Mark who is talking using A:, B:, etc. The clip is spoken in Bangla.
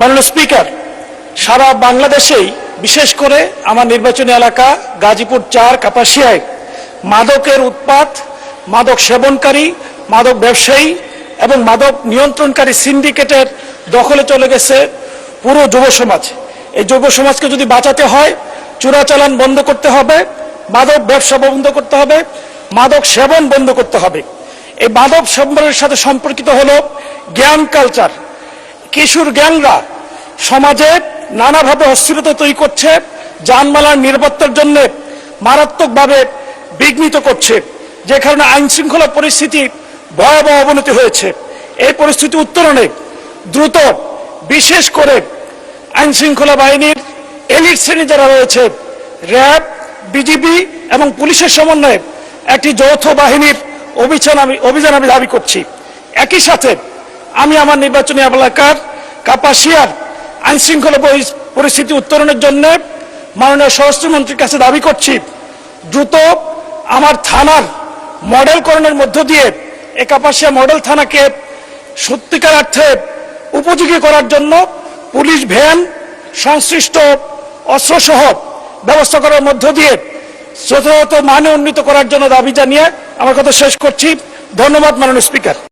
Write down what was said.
A: মাননীয় স্পিকার, সারা বাংলাদেশেই বিশেষ করে আমার নির্বাচনী এলাকা গাজীপুর ৪ কাপাসিয়ায় মাদকের উৎপাত, মাদক সেবনকারী, মাদক ব্যবসায়ী এবং মাদক নিয়ন্ত্রণকারী সিন্ডিকেটের দখলে চলে গেছে পুরো যুব সমাজ। এই যুব সমাজকে যদি বাঁচাতে হয়, চোরাচালান বন্ধ করতে হবে, মাদক ব্যবসা বন্ধ করতে হবে, মাদক সেবন বন্ধ করতে হবে। এই মাদক সেবনের সাথে সম্পর্কিত হলো জ্ঞান কালচার। কিশোর গ্যাংরা সমাজে নানাভাবে অস্থিরতা তৈরি করছে, যানবাহনের নিরাপত্তার জন্য মারাত্মকভাবে বিঘ্নিত করছে, যে কারণে আইন শৃঙ্খলা পরিস্থিতি ভয়াবহ অবনতি হয়েছে। এই পরিস্থিতি উত্তরণে দ্রুত বিশেষ করে আইন শৃঙ্খলা বাহিনীর এলিট শ্রেণী যারা রয়েছে, র্যাব, বিজিবি এবং পুলিশের সমন্বয়ে একটি যৌথ বাহিনীর অভিযান আমি দাবি করছি। একই সাথে আমি আমার নির্বাচনী এলাকার কাপাসিয়ার আইন শৃঙ্খলা পরিস্থিতি উত্তরণের জন্য মাননীয় স্বরাষ্ট্রমন্ত্রীর কাছে দাবি করছি, দ্রুত আমার থানার মডেলকরণের মধ্য দিয়ে এই কাপাসিয়া মডেল থানাকে সত্যিকার অর্থে উপযোগী করার জন্য পুলিশ ভ্যান, সংশ্লিষ্ট অস্ত্রসহ ব্যবস্থা করার মধ্য দিয়ে যথাযথ মানে উন্নীত করার জন্য দাবি জানিয়ে আমার কথা শেষ করছি। ধন্যবাদ মাননীয় স্পিকার।